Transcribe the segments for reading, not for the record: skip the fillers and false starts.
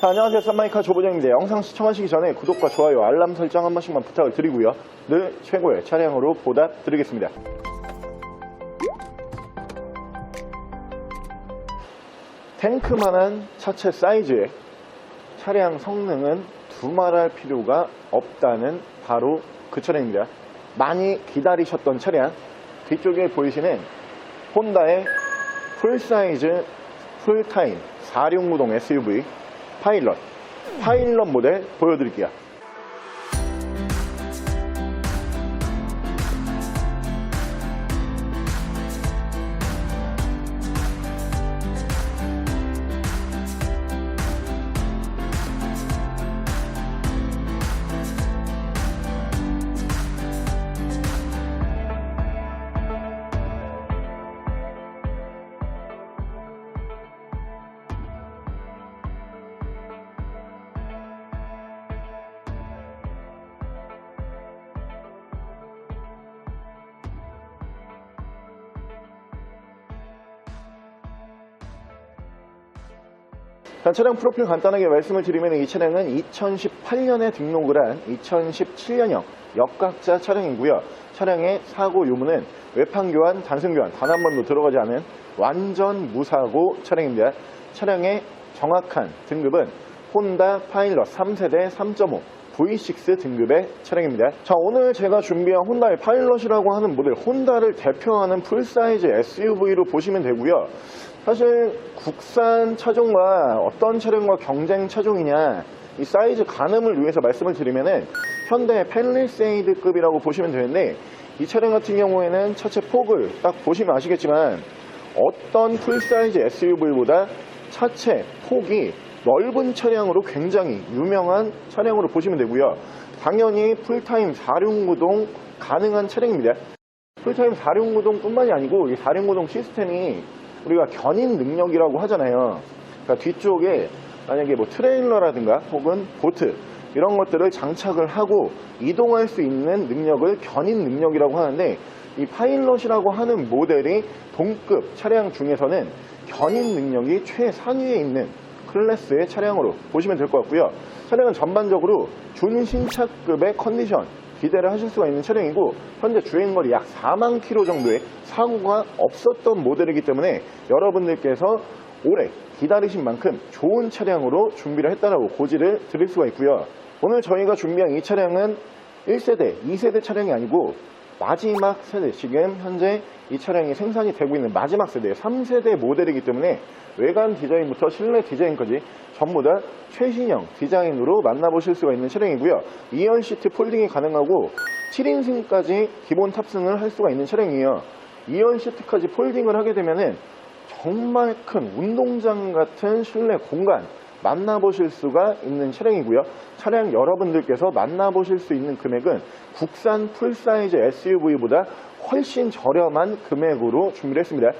자, 안녕하세요. 쌈마이카 조보정입니다. 영상 시청하시기 전에 구독과 좋아요, 알람 설정 한 번씩만 부탁을 드리고요. 늘 최고의 차량으로 보답드리겠습니다. 탱크만한 차체 사이즈에 차량 성능은 두말할 필요가 없다는 바로 그 차량입니다. 많이 기다리셨던 차량, 뒤쪽에 보이시는 혼다의 풀사이즈 풀타임 4륜구동 SUV 파일럿 모델 보여드릴게요. 자, 차량 프로필 간단하게 말씀을 드리면 이 차량은 2018년에 등록을 한 2017년형 역각자 차량이고요. 차량의 사고 유무는 외판 교환, 단순 교환 단 한 번도 들어가지 않은 완전 무사고 차량입니다. 차량의 정확한 등급은 혼다 파일럿 3세대 3.5 V6 등급의 차량입니다. 자, 오늘 제가 준비한 혼다의 파일럿이라고 하는 모델, 혼다를 대표하는 풀사이즈 SUV로 보시면 되고요. 사실 국산 차종과 어떤 차량과 경쟁 차종이냐, 이 사이즈 가늠을 위해서 말씀을 드리면은 현대 팰리세이드급이라고 보시면 되는데, 이 차량 같은 경우에는 차체 폭을 딱 보시면 아시겠지만 어떤 풀사이즈 SUV보다 차체 폭이 넓은 차량으로 굉장히 유명한 차량으로 보시면 되고요. 당연히 풀타임 4륜구동 가능한 차량입니다. 풀타임 4륜구동 뿐만이 아니고 이 4륜구동 시스템이 우리가 견인 능력이라고 하잖아요. 그러니까 뒤쪽에 만약에 뭐 트레일러라든가 혹은 보트 이런 것들을 장착을 하고 이동할 수 있는 능력을 견인 능력이라고 하는데, 이 파일럿이라고 하는 모델이 동급 차량 중에서는 견인 능력이 최상위에 있는 클래스의 차량으로 보시면 될 것 같고요. 차량은 전반적으로 준신차급의 컨디션 기대를 하실 수가 있는 차량이고, 현재 주행거리 약 4만 킬로 정도의 사고가 없었던 모델이기 때문에 여러분들께서 오래 기다리신 만큼 좋은 차량으로 준비를 했다라고 고지를 드릴 수가 있고요. 오늘 저희가 준비한 이 차량은 1세대, 2세대 차량이 아니고 마지막 세대, 지금 현재 이 차량이 생산이 되고 있는 마지막 세대 3세대 모델이기 때문에 외관 디자인부터 실내 디자인까지 전부 다 최신형 디자인으로 만나보실 수가 있는 차량이고요. 2열 시트 폴딩이 가능하고 7인승까지 기본 탑승을 할 수가 있는 차량이에요. 2열 시트까지 폴딩을 하게 되면은 정말 큰 운동장 같은 실내 공간 만나보실 수가 있는 차량이고요. 차량 여러분들께서 만나보실 수 있는 금액은 국산 풀사이즈 SUV보다 훨씬 저렴한 금액으로 준비를 했습니다.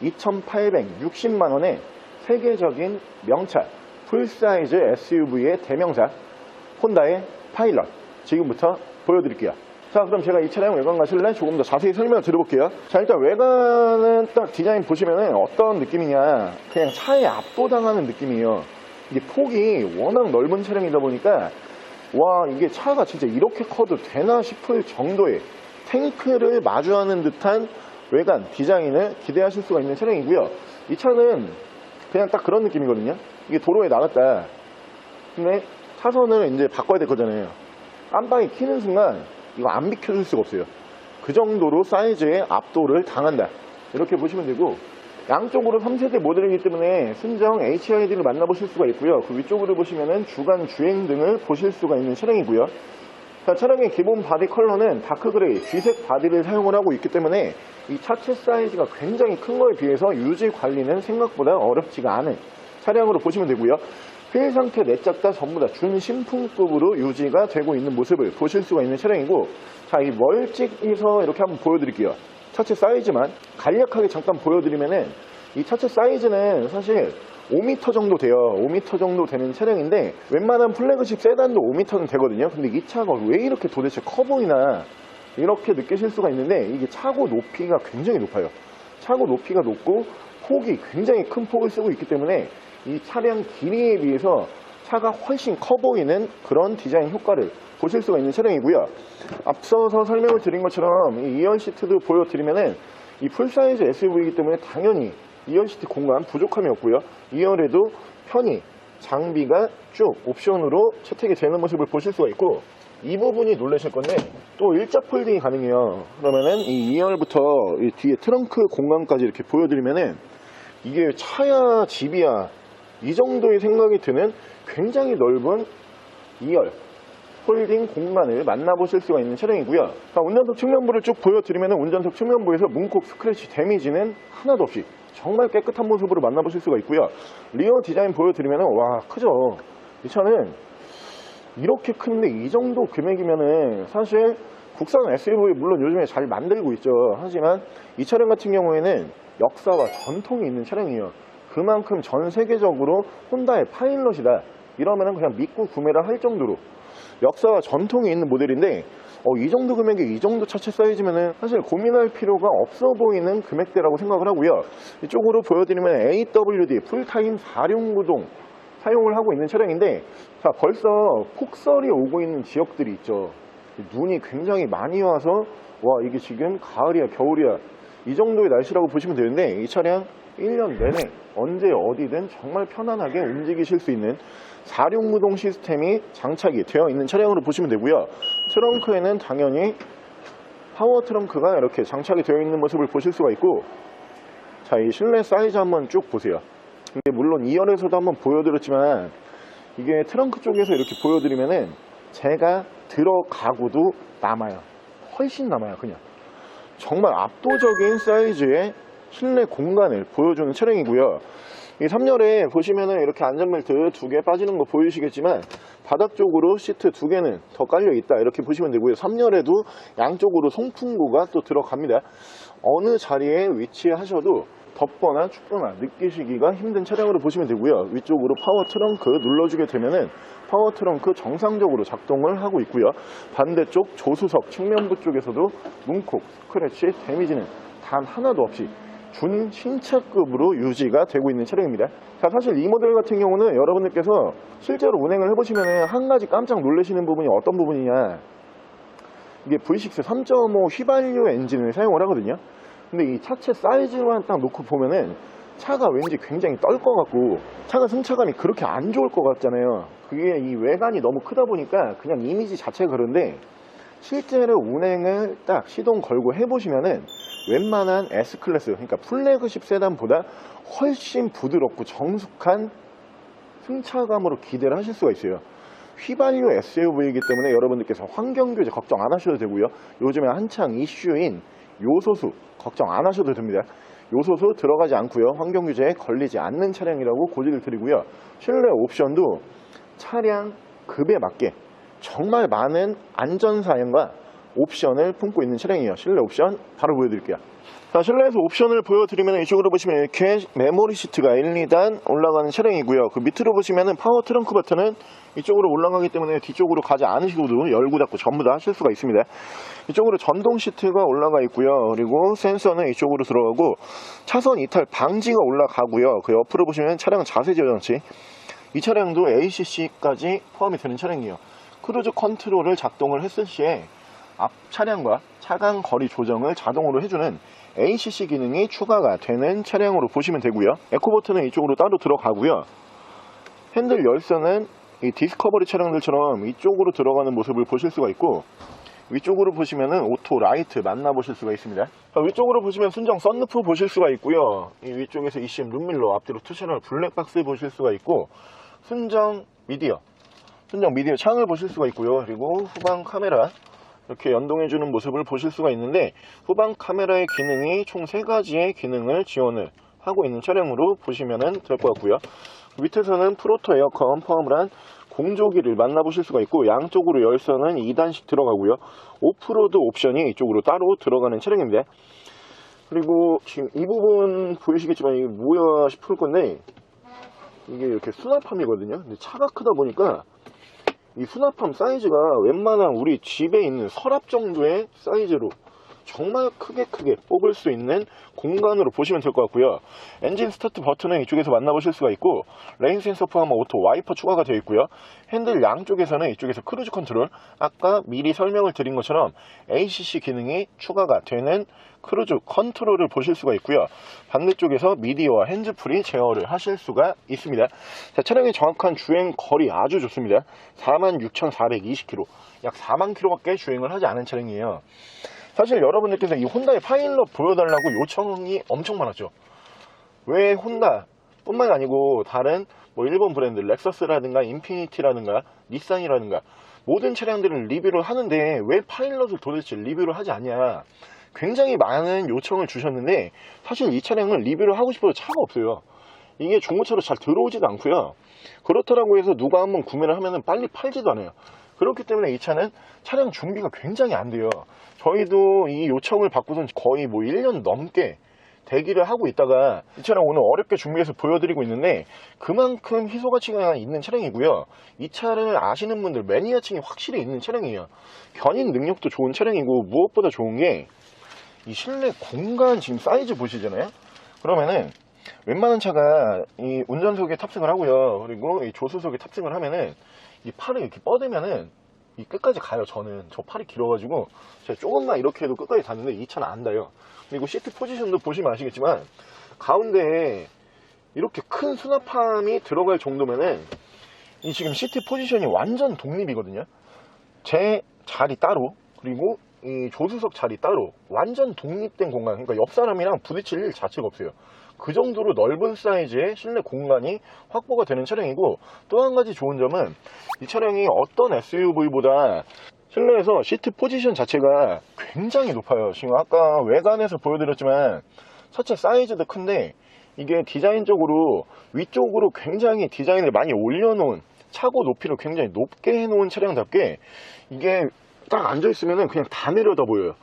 2,860만 원에 세계적인 명차 풀사이즈 SUV의 대명사 혼다의 파일럿 지금부터 보여드릴게요. 자, 그럼 제가 이 차량 외관과 실내 조금 더 자세히 설명을 드려볼게요. 자, 일단 외관은 딱 디자인 보시면은 어떤 느낌이냐, 그냥 차에 압도당하는 느낌이에요. 이게 폭이 워낙 넓은 차량이다 보니까 와, 이게 차가 진짜 이렇게 커도 되나 싶을 정도의 탱크를 마주하는 듯한 외관 디자인을 기대하실 수가 있는 차량이고요. 이 차는 그냥 딱 그런 느낌이거든요. 이게 도로에 나갔다, 근데 차선을 이제 바꿔야 될 거잖아요. 깜빡이 켜는 순간 이거 안 비켜줄 수가 없어요. 그 정도로 사이즈에 압도를 당한다, 이렇게 보시면 되고, 양쪽으로 3세대 모델이기 때문에 순정 HID를 만나보실 수가 있고요. 그 위쪽으로 보시면은 주간 주행 등을 보실 수가 있는 차량이고요. 자, 차량의 기본 바디 컬러는 다크그레이, 쥐색 바디를 사용을 하고 있기 때문에 이 차체 사이즈가 굉장히 큰 거에 비해서 유지 관리는 생각보다 어렵지가 않은 차량으로 보시면 되고요. 휠 상태 내짝 다 전부 다 준신품급으로 유지가 되고 있는 모습을 보실 수가 있는 차량이고, 자, 이 멀찍이서 이렇게 한번 보여드릴게요. 차체 사이즈만 간략하게 잠깐 보여드리면은, 이 차체 사이즈는 사실 5m 정도 돼요. 5m 정도 되는 차량인데 웬만한 플래그십 세단도 5m는 되거든요. 근데 이 차가 왜 이렇게 도대체 커 보이나 이렇게 느끼실 수가 있는데, 이게 차고 높이가 굉장히 높아요. 차고 높이가 높고 폭이 굉장히 큰 폭을 쓰고 있기 때문에 이 차량 길이에 비해서 차가 훨씬 커 보이는 그런 디자인 효과를 보실 수가 있는 차량이고요. 앞서서 설명을 드린 것처럼 이 2열 시트도 보여드리면은 이 풀사이즈 SUV이기 때문에 당연히 2열 시트 공간 부족함이 없고요. 2열에도 편히 장비가 쭉 옵션으로 채택이 되는 모습을 보실 수가 있고, 이 부분이 놀라실 건데 또 일자 폴딩이 가능해요. 그러면은 이 2열부터 이 뒤에 트렁크 공간까지 이렇게 보여드리면은 이게 차야 집이야 이 정도의 생각이 드는 굉장히 넓은 2열 폴딩 공간을 만나보실 수가 있는 차량이고요. 운전석 측면부를 쭉 보여드리면 운전석 측면부에서 문콕 스크래치 데미지는 하나도 없이 정말 깨끗한 모습으로 만나보실 수가 있고요. 리어 디자인 보여드리면 와, 크죠? 이 차는 이렇게 큰데 이 정도 금액이면은 사실 국산 SUV 물론 요즘에 잘 만들고 있죠. 하지만 이 차량 같은 경우에는 역사와 전통이 있는 차량이에요. 그만큼 전 세계적으로 혼다의 파일럿이다 이러면은 그냥 믿고 구매를 할 정도로 역사와 전통이 있는 모델인데, 이 정도 금액에 이 정도 차체 사이즈면은 사실 고민할 필요가 없어 보이는 금액대라고 생각을 하고요. 이쪽으로 보여드리면 AWD 풀타임 4륜구동 사용을 하고 있는 차량인데, 자, 벌써 폭설이 오고 있는 지역들이 있죠. 눈이 굉장히 많이 와서 와, 이게 지금 가을이야 겨울이야 이 정도의 날씨라고 보시면 되는데, 이 차량 1년 내내 언제 어디든 정말 편안하게 움직이실 수 있는 4륜구동 시스템이 장착이 되어 있는 차량으로 보시면 되고요. 트렁크에는 당연히 파워 트렁크가 이렇게 장착이 되어 있는 모습을 보실 수가 있고, 자, 이 실내 사이즈 한번 쭉 보세요. 근데 물론 2열에서도 한번 보여드렸지만 이게 트렁크 쪽에서 이렇게 보여드리면은 제가 들어가고도 남아요. 훨씬 남아요. 그냥 정말 압도적인 사이즈의 실내 공간을 보여주는 차량이고요. 이 3열에 보시면은 이렇게 안전벨트 2개 빠지는 거 보이시겠지만 바닥 쪽으로 시트 2개는 더 깔려 있다 이렇게 보시면 되고요. 3열에도 양쪽으로 송풍구가 또 들어갑니다. 어느 자리에 위치하셔도 덥거나 춥거나 느끼시기가 힘든 차량으로 보시면 되고요. 위쪽으로 파워 트렁크 눌러주게 되면은 파워 트렁크 정상적으로 작동을 하고 있고요. 반대쪽 조수석 측면부 쪽에서도 문콕 스크래치 데미지는 단 하나도 없이 준 신차급으로 유지가 되고 있는 차량입니다. 자, 사실 이 모델 같은 경우는 여러분들께서 실제로 운행을 해보시면 한 가지 깜짝 놀라시는 부분이 어떤 부분이냐, 이게 V6 3.5 휘발유 엔진을 사용을 하거든요. 근데 이 차체 사이즈만 딱 놓고 보면은 차가 왠지 굉장히 떨 것 같고 차가 승차감이 그렇게 안 좋을 것 같잖아요. 그게 이 외관이 너무 크다 보니까 그냥 이미지 자체가 그런데, 실제로 운행을 딱 시동 걸고 해보시면은 웬만한 S클래스, 그러니까 플래그십 세단보다 훨씬 부드럽고 정숙한 승차감으로 기대를 하실 수가 있어요. 휘발유 SUV이기 때문에 여러분들께서 환경규제 걱정 안 하셔도 되고요. 요즘에 한창 이슈인 요소수 걱정 안 하셔도 됩니다. 요소수 들어가지 않고요. 환경규제에 걸리지 않는 차량이라고 고지를 드리고요. 실내 옵션도 차량 급에 맞게 정말 많은 안전사양과 옵션을 품고 있는 차량이에요. 실내 옵션 바로 보여드릴게요. 자, 실내에서 옵션을 보여드리면 이쪽으로 보시면 이렇게 메모리 시트가 1, 2단 올라가는 차량이고요. 그 밑으로 보시면은 파워 트렁크 버튼은 이쪽으로 올라가기 때문에 뒤쪽으로 가지 않으시고도 열고 닫고 전부 다 하실 수가 있습니다. 이쪽으로 전동 시트가 올라가 있고요. 그리고 센서는 이쪽으로 들어가고 차선 이탈 방지가 올라가고요. 그 옆으로 보시면 차량 자세 조정치, 이 차량도 ACC까지 포함이 되는 차량이에요. 크루즈 컨트롤을 작동을 했을 시에 앞 차량과 차간 거리 조정을 자동으로 해주는 ACC 기능이 추가가 되는 차량으로 보시면 되고요. 에코 버튼은 이쪽으로 따로 들어가고요. 핸들 열선은 이 디스커버리 차량들처럼 이쪽으로 들어가는 모습을 보실 수가 있고, 위쪽으로 보시면은 오토 라이트 만나보실 수가 있습니다. 위쪽으로 보시면 순정 썬루프 보실 수가 있고요. 이 위쪽에서 ECM 룸밀러, 앞뒤로 투셔널 블랙박스 보실 수가 있고, 순정 미디어 창을 보실 수가 있고요. 그리고 후방 카메라 이렇게 연동해주는 모습을 보실 수가 있는데, 후방 카메라의 기능이 총 3가지의 기능을 지원을 하고 있는 차량으로 보시면 될 것 같고요. 밑에서는 프로토 에어컨 포함을 한 공조기를 만나보실 수가 있고, 양쪽으로 열선은 2단씩 들어가고요. 오프로드 옵션이 이쪽으로 따로 들어가는 차량입니다. 그리고 지금 이 부분 보이시겠지만 이게 뭐야 싶을 건데, 이게 이렇게 수납함이거든요. 근데 차가 크다 보니까 이 수납함 사이즈가 웬만한 우리 집에 있는 서랍 정도의 사이즈로 정말 크게 뽑을 수 있는 공간으로 보시면 될 것 같고요. 엔진 스타트 버튼은 이쪽에서 만나보실 수가 있고, 레인 센서 포함한 오토 와이퍼 추가가 되어 있고요. 핸들 양쪽에서는 이쪽에서 크루즈 컨트롤, 아까 미리 설명을 드린 것처럼 ACC 기능이 추가가 되는 크루즈 컨트롤을 보실 수가 있고요. 반대쪽에서 미디어와 핸즈프리 제어를 하실 수가 있습니다. 자, 차량의 정확한 주행 거리 아주 좋습니다. 46,420km, 약 4만 km밖에 주행을 하지 않은 차량이에요. 사실 여러분들께서 이 혼다의 파일럿 보여달라고 요청이 엄청 많았죠. 왜 혼다 뿐만 아니고 다른 뭐 일본 브랜드 렉서스라든가 인피니티라든가 닛산이라든가 모든 차량들을 리뷰를 하는데 왜 파일럿을 도대체 리뷰를 하지 않냐, 굉장히 많은 요청을 주셨는데, 사실 이 차량은 리뷰를 하고 싶어도 차가 없어요. 이게 중고차로 잘 들어오지도 않고요. 그렇다고 해서 누가 한번 구매를 하면 빨리 팔지도 않아요. 그렇기 때문에 이 차는 차량 준비가 굉장히 안 돼요. 저희도 이 요청을 받고선 거의 뭐 1년 넘게 대기를 하고 있다가 이 차량 오늘 어렵게 준비해서 보여드리고 있는데, 그만큼 희소가치가 있는 차량이고요. 이 차를 아시는 분들, 매니아층이 확실히 있는 차량이에요. 견인 능력도 좋은 차량이고, 무엇보다 좋은 게 이 실내 공간 지금 사이즈 보시잖아요. 그러면은 웬만한 차가 이 운전석에 탑승을 하고요, 그리고 이 조수석에 탑승을 하면은 이 팔을 이렇게 뻗으면은 이 끝까지 가요. 저는 저 팔이 길어가지고 제가 조금만 이렇게 해도 끝까지 닿는데 이 차는 안 닿아요. 그리고 시트 포지션도 보시면 아시겠지만 가운데에 이렇게 큰 수납함이 들어갈 정도면은 이 지금 시트 포지션이 완전 독립이거든요. 제 자리 따로, 그리고 이 조수석 자리 따로, 완전 독립된 공간, 그러니까 옆 사람이랑 부딪힐 일 자체가 없어요. 그 정도로 넓은 사이즈의 실내 공간이 확보가 되는 차량이고, 또 한 가지 좋은 점은 이 차량이 어떤 SUV보다 실내에서 시트 포지션 자체가 굉장히 높아요. 지금 아까 외관에서 보여드렸지만 차체 사이즈도 큰데 이게 디자인적으로 위쪽으로 굉장히 디자인을 많이 올려놓은, 차고 높이를 굉장히 높게 해놓은 차량답게 이게 딱 앉아있으면 그냥 다 내려다 보여요.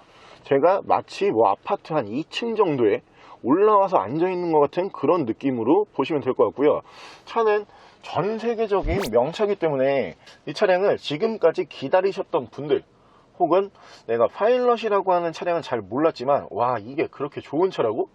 제가 마치 뭐 아파트 한 2층 정도에 올라와서 앉아있는 것 같은 그런 느낌으로 보시면 될 것 같고요. 차는 전 세계적인 명차이기 때문에 이 차량을 지금까지 기다리셨던 분들, 혹은 내가 파일럿이라고 하는 차량은 잘 몰랐지만 와, 이게 그렇게 좋은 차라고?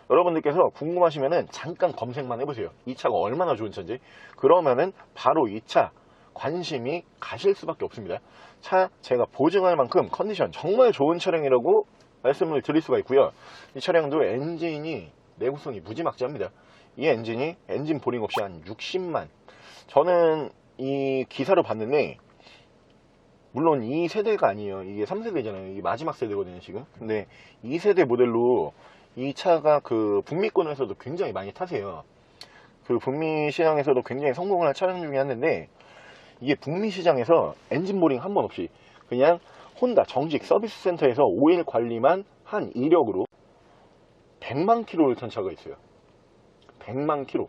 여러분들께서 궁금하시면은 잠깐 검색만 해보세요. 이 차가 얼마나 좋은 차인지. 그러면은 바로 이 차 관심이 가실 수밖에 없습니다. 차 제가 보증할 만큼 컨디션 정말 좋은 차량이라고 말씀을 드릴 수가 있고요. 이 차량도 엔진이 내구성이 무지막지합니다. 이 엔진이 엔진 보링 없이 한 60만, 저는 이 기사로 봤는데 물론 이 세대가 아니에요. 이게 3세대잖아요. 이게 마지막 세대거든요 지금. 근데 2세대 모델로 이 차가 그 북미권에서도 굉장히 많이 타세요. 그 북미 시장에서도 굉장히 성공을 한 차량 중에 하나인데, 이게 북미 시장에서 엔진 보링 한 번 없이 그냥 혼다 정식 서비스 센터에서 오일 관리만 한 이력으로 100만 킬로를 탄 차가 있어요. 100만 킬로.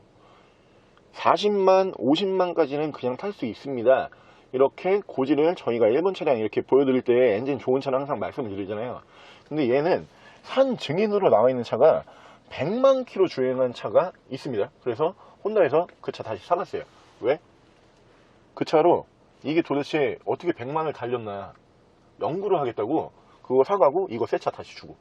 40만, 50만까지는 그냥 탈 수 있습니다. 이렇게 고지를 저희가 일본 차량 이렇게 보여드릴 때 엔진 좋은 차량 항상 말씀을 드리잖아요. 근데 얘는 산 증인으로 나와 있는 차가 100만 킬로 주행한 차가 있습니다. 그래서 혼다에서 그 차 다시 사갔어요. 왜? 그 차로 이게 도대체 어떻게 100만을 달렸나 연구를 하겠다고 그거 사가고 이거 새 차 다시 주고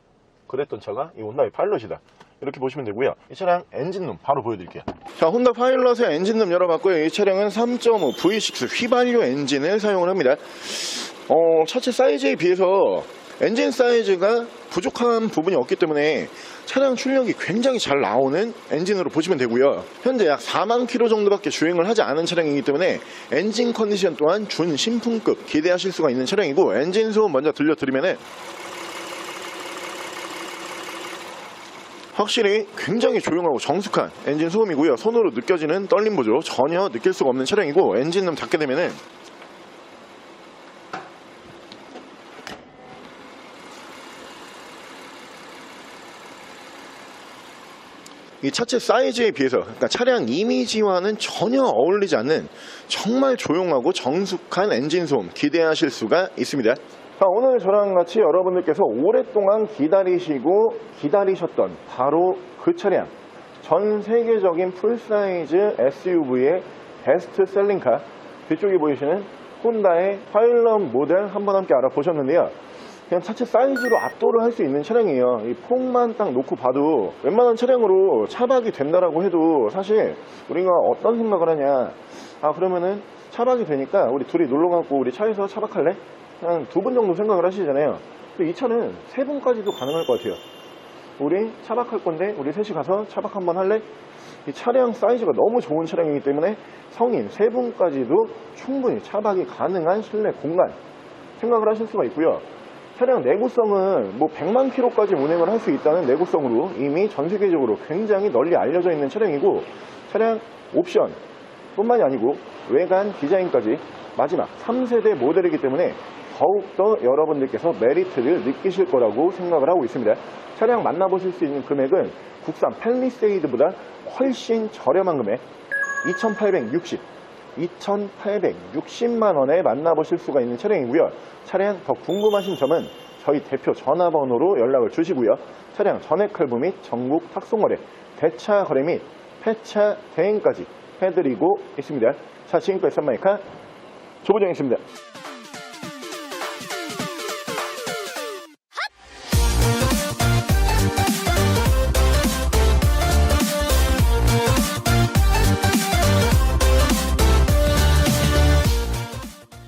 그랬던 차가 이 혼다의 파일럿이다. 이렇게 보시면 되고요. 이 차량 엔진룸 바로 보여드릴게요. 자, 혼다 파일럿의 엔진룸 열어봤고요. 이 차량은 3.5 V6 휘발유 엔진을 사용을 합니다. 차체 사이즈에 비해서 엔진 사이즈가 부족한 부분이 없기 때문에 차량 출력이 굉장히 잘 나오는 엔진으로 보시면 되고요. 현재 약 4만 킬로 정도밖에 주행을 하지 않은 차량이기 때문에 엔진 컨디션 또한 준신품급 기대하실 수가 있는 차량이고, 엔진 소음 먼저 들려드리면은 확실히 굉장히 조용하고 정숙한 엔진 소음이고요. 손으로 느껴지는 떨림 보조 전혀 느낄 수가 없는 차량이고, 엔진룸 닫게 되면은 이 차체 사이즈에 비해서, 그러니까 차량 이미지와는 전혀 어울리지 않는 정말 조용하고 정숙한 엔진 소음 기대하실 수가 있습니다. 자, 오늘 저랑 같이 여러분들께서 오랫동안 기다리시고 기다리셨던 바로 그 차량, 전 세계적인 풀사이즈 SUV의 베스트 셀링카, 뒤쪽에 보이시는 혼다의 파일럿 모델 한번 함께 알아보셨는데요. 그냥 차체 사이즈로 압도를 할 수 있는 차량이에요. 이 폭만 딱 놓고 봐도 웬만한 차량으로 차박이 된다라고 해도 사실 우리가 어떤 생각을 하냐, 그러면은 차박이 되니까 우리 둘이 놀러가고 우리 차에서 차박할래? 한 2분 정도 생각을 하시잖아요. 근데 이 차는 3분까지도 가능할 것 같아요. 우리 차박할 건데 우리 셋이 가서 차박 한번 할래? 이 차량 사이즈가 너무 좋은 차량이기 때문에 성인 3분까지도 충분히 차박이 가능한 실내 공간 생각을 하실 수가 있고요. 차량 내구성은 뭐 100만 킬로까지 운행을 할 수 있다는 내구성으로 이미 전 세계적으로 굉장히 널리 알려져 있는 차량이고, 차량 옵션 뿐만이 아니고 외관 디자인까지 마지막 3세대 모델이기 때문에 더욱더 여러분들께서 메리트를 느끼실 거라고 생각을 하고 있습니다. 차량 만나보실 수 있는 금액은 국산 팰리세이드보다 훨씬 저렴한 금액 2,860만 원에 만나보실 수가 있는 차량이고요. 차량 더 궁금하신 점은 저희 대표 전화번호로 연락을 주시고요. 차량 전액 할부 및 전국 탁송거래, 대차 거래 및 폐차 대행까지 해드리고 있습니다. 자, 지금까지 썬마이카 조보정이었습니다.